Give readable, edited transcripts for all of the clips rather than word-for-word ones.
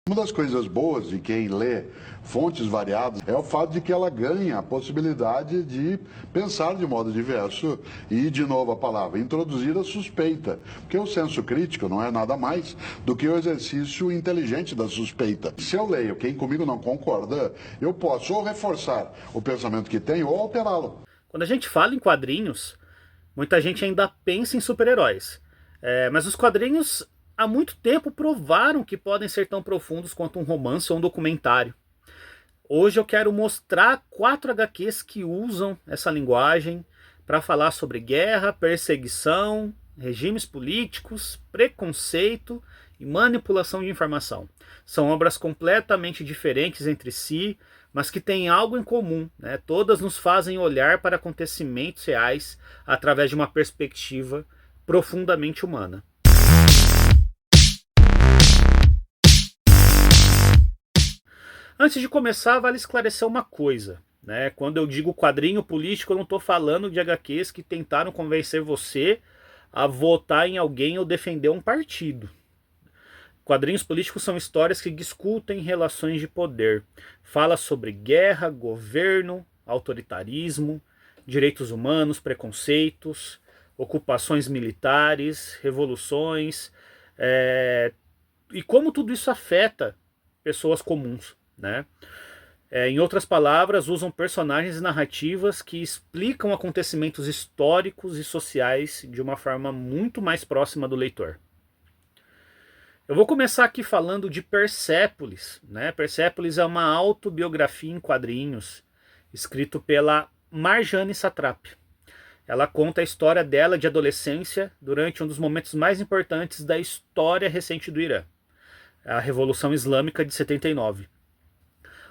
Uma das coisas boas de quem lê fontes variadas é o fato de que ela ganha a possibilidade de pensar de modo diverso e, de novo a palavra, introduzir a suspeita. Porque o senso crítico não é nada mais do que o exercício inteligente da suspeita. Se eu leio quem comigo não concorda, eu posso ou reforçar o pensamento que tenho ou alterá-lo. Quando a gente fala em quadrinhos, muita gente ainda pensa em super-heróis. Mas os quadrinhos há muito tempo provaram que podem ser tão profundos quanto um romance ou um documentário. Hoje eu quero mostrar 4 HQs que usam essa linguagem para falar sobre guerra, perseguição, regimes políticos, preconceito e manipulação de informação. São obras completamente diferentes entre si, mas que têm algo em comum, né? Todas nos fazem olhar para acontecimentos reais através de uma perspectiva profundamente humana. Antes de começar, vale esclarecer uma coisa, né? Quando eu digo quadrinho político, eu não estou falando de HQs que tentaram convencer você a votar em alguém ou defender um partido. Quadrinhos políticos são histórias que discutem relações de poder. Fala sobre guerra, governo, autoritarismo, direitos humanos, preconceitos, ocupações militares, revoluções, e como tudo isso afeta pessoas comuns, né? Em outras palavras, usam personagens e narrativas que explicam acontecimentos históricos e sociais de uma forma muito mais próxima do leitor. Eu vou começar aqui falando de Persépolis, né? Persépolis é uma autobiografia em quadrinhos, escrito pela Marjane Satrapi. Ela conta a história dela de adolescência durante um dos momentos mais importantes da história recente do Irã, a Revolução Islâmica de 79.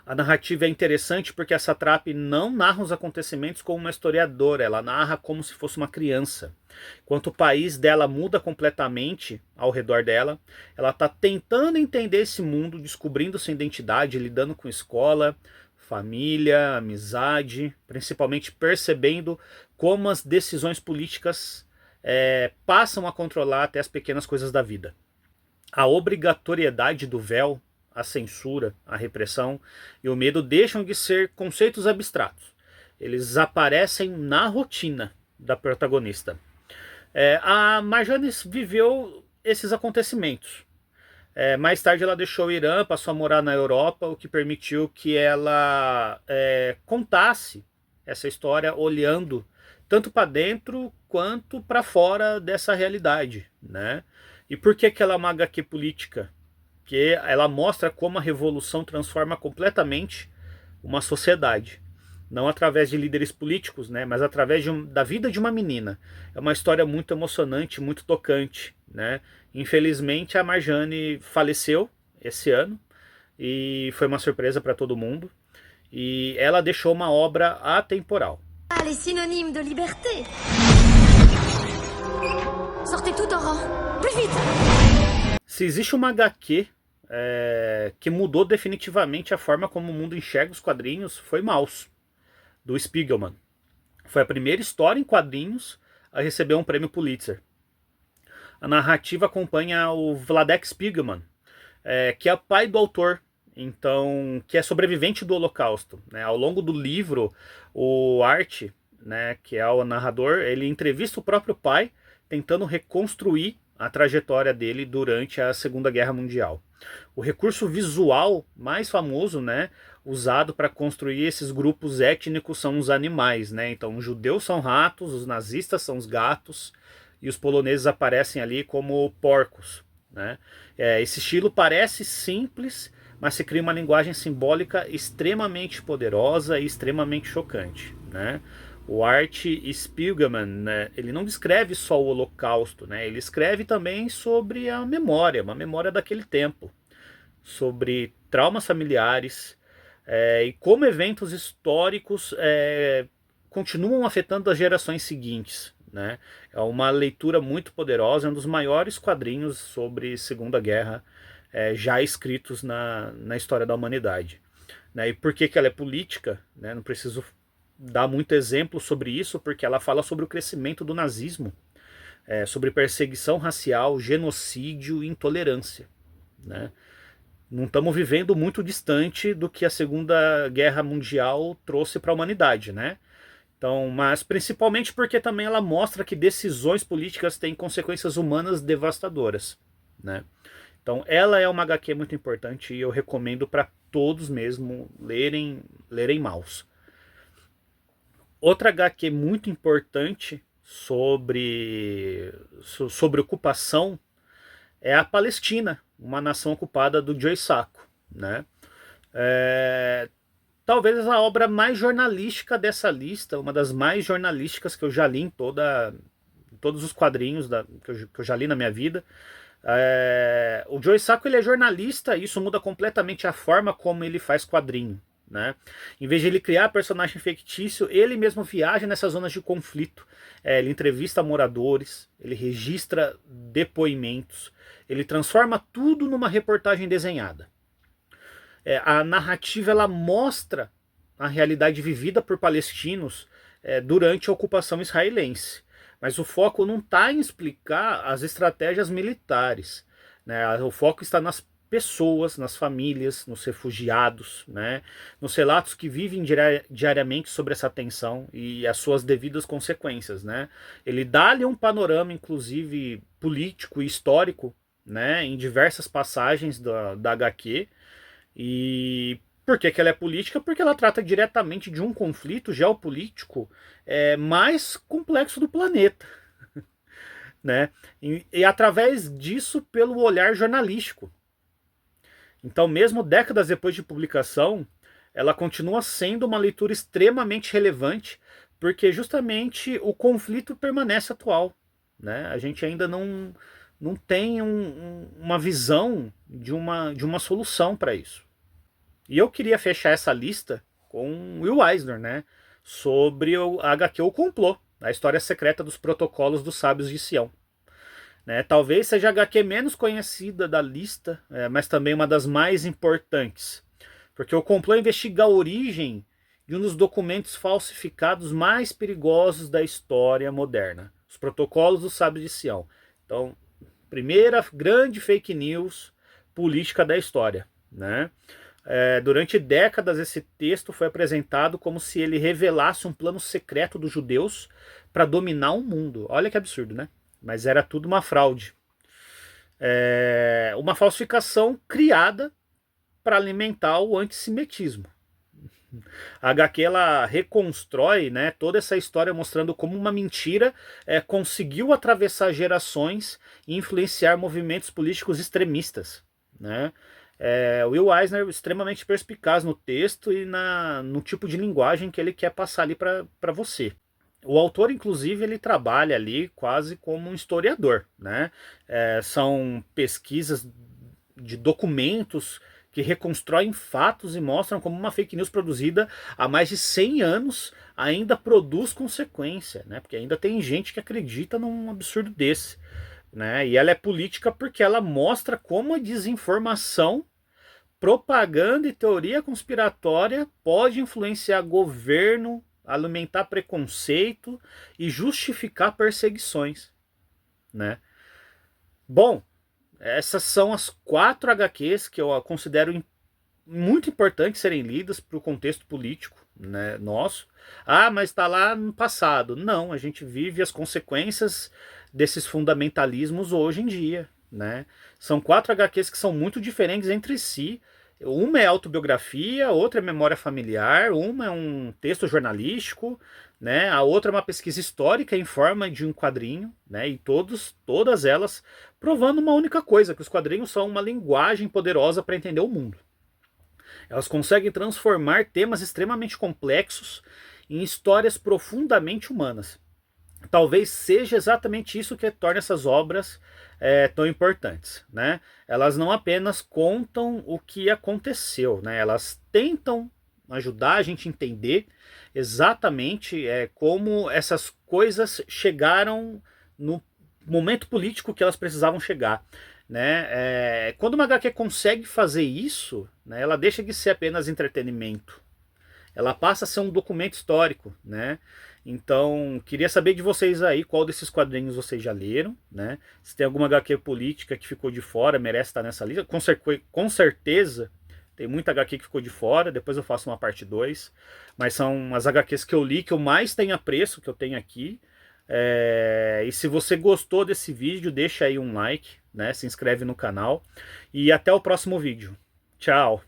A narrativa é interessante porque a Satrapi não narra os acontecimentos como uma historiadora, ela narra como se fosse uma criança. Enquanto o país dela muda completamente ao redor dela, ela está tentando entender esse mundo, descobrindo sua identidade, lidando com escola, família, amizade, principalmente percebendo como as decisões políticas passam a controlar até as pequenas coisas da vida. A obrigatoriedade do véu, a censura, a repressão e o medo deixam de ser conceitos abstratos. Eles aparecem na rotina da protagonista. A Marjane viveu esses acontecimentos. Mais tarde ela deixou o Irã, passou a morar na Europa, o que permitiu que ela contasse essa história olhando tanto para dentro quanto para fora dessa realidade, né? E por que ela é uma HQ política? Que ela mostra como a revolução transforma completamente uma sociedade. Não através de líderes políticos, né, mas através da vida de uma menina. É uma história muito emocionante, muito tocante, né? Infelizmente a Marjane faleceu esse ano e foi uma surpresa para todo mundo. E ela deixou uma obra atemporal. Ah, les synonymes de liberté. Sortez tout en rang. Plus vite. Se existe uma HQ que mudou definitivamente a forma como o mundo enxerga os quadrinhos, foi Maus, do Spiegelman. Foi a primeira história em quadrinhos a receber um prêmio Pulitzer. A narrativa acompanha o Vladek Spiegelman, que é o pai do autor, então, que é sobrevivente do Holocausto, né? Ao longo do livro, o Art, né, que é o narrador, ele entrevista o próprio pai, tentando reconstruir a trajetória dele durante a Segunda Guerra Mundial. O recurso visual mais famoso, né, usado para construir esses grupos étnicos são os animais, né? Então, os judeus são ratos, os nazistas são os gatos e os poloneses aparecem ali como porcos, né? Esse estilo parece simples, mas se cria uma linguagem simbólica extremamente poderosa e extremamente chocante, né? O Art Spiegelman, né, ele não descreve só o Holocausto, né, ele escreve também sobre a memória, uma memória daquele tempo, sobre traumas familiares e como eventos históricos continuam afetando as gerações seguintes, né? É uma leitura muito poderosa, é um dos maiores quadrinhos sobre Segunda Guerra já escritos na história da humanidade, né? E por que ela é política? Né? Não preciso dar muito exemplo sobre isso, porque ela fala sobre o crescimento do nazismo, sobre perseguição racial, genocídio e intolerância, né? Não estamos vivendo muito distante do que a Segunda Guerra Mundial trouxe para a humanidade, né? Então, mas principalmente porque também ela mostra que decisões políticas têm consequências humanas devastadoras, né? Então, ela é uma HQ muito importante e eu recomendo para todos mesmo lerem Maus. Outra HQ muito importante sobre ocupação é a Palestina, uma nação ocupada do Joe Sacco, né? Talvez a obra mais jornalística dessa lista, uma das mais jornalísticas que eu já li em todos os quadrinhos que eu já li na minha vida. O Joe Sacco, ele é jornalista e isso muda completamente a forma como ele faz quadrinho, né? Em vez de ele criar personagem fictício, ele mesmo viaja nessas zonas de conflito. Ele entrevista moradores, ele registra depoimentos, ele transforma tudo numa reportagem desenhada. A narrativa, ela mostra a realidade vivida por palestinos durante a ocupação israelense. Mas o foco não está em explicar as estratégias militares, né? O foco está nas pessoas, nas famílias, nos refugiados, né? Nos relatos que vivem diariamente sobre essa tensão e as suas devidas consequências, né? Ele dá-lhe um panorama, inclusive, político e histórico, né? Em diversas passagens da HQ. E por que ela é política? Porque ela trata diretamente de um conflito geopolítico mais complexo do planeta, né? E através disso, pelo olhar jornalístico. Então, mesmo décadas depois de publicação, ela continua sendo uma leitura extremamente relevante, porque justamente o conflito permanece atual, né? A gente ainda não tem uma visão de uma solução para isso. E eu queria fechar essa lista com Will Eisner, né? Sobre a HQ O Complô, a história secreta dos protocolos dos sábios de Sião. Né? Talvez seja a HQ menos conhecida da lista, mas também uma das mais importantes. Porque o complô investiga a origem de um dos documentos falsificados mais perigosos da história moderna. Os protocolos dos sábios de Sião. Então, primeira grande fake news política da história, né? Durante décadas esse texto foi apresentado como se ele revelasse um plano secreto dos judeus para dominar o mundo. Olha que absurdo, né? Mas era tudo uma fraude. Uma falsificação criada para alimentar o antissemitismo. A HQ, ela reconstrói, né, toda essa história mostrando como uma mentira conseguiu atravessar gerações e influenciar movimentos políticos extremistas, né? Will Eisner é extremamente perspicaz no texto e no tipo de linguagem que ele quer passar ali para você. O autor, inclusive, ele trabalha ali quase como um historiador, né? São pesquisas de documentos que reconstroem fatos e mostram como uma fake news produzida há mais de 100 anos ainda produz consequência, né? Porque ainda tem gente que acredita num absurdo desse. Né? E ela é política porque ela mostra como a desinformação, propaganda e teoria conspiratória pode influenciar governo, alimentar preconceito e justificar perseguições, né? Bom, essas são as 4 HQs que eu considero muito importantes serem lidas para o contexto político, né, nosso. Mas está lá no passado. Não, a gente vive as consequências desses fundamentalismos hoje em dia, né? São 4 HQs que são muito diferentes entre si. Uma é autobiografia, outra é memória familiar, uma é um texto jornalístico, né? A outra é uma pesquisa histórica em forma de um quadrinho, né? E todas elas provando uma única coisa, que os quadrinhos são uma linguagem poderosa para entender o mundo. Elas conseguem transformar temas extremamente complexos em histórias profundamente humanas. Talvez seja exatamente isso que torna essas obras tão importantes, né? Elas não apenas contam o que aconteceu, né? Elas tentam ajudar a gente a entender exatamente como essas coisas chegaram no momento político que elas precisavam chegar. Né? Quando uma HQ consegue fazer isso, né, ela deixa de ser apenas entretenimento. Ela passa a ser um documento histórico, né? Então, queria saber de vocês aí qual desses quadrinhos vocês já leram, né? Se tem alguma HQ política que ficou de fora, merece estar nessa lista. Com certeza, tem muita HQ que ficou de fora, depois eu faço uma parte 2. Mas são as HQs que eu li, que eu mais tenho apreço, que eu tenho aqui. E se você gostou desse vídeo, deixa aí um like, né? Se inscreve no canal. E até o próximo vídeo. Tchau!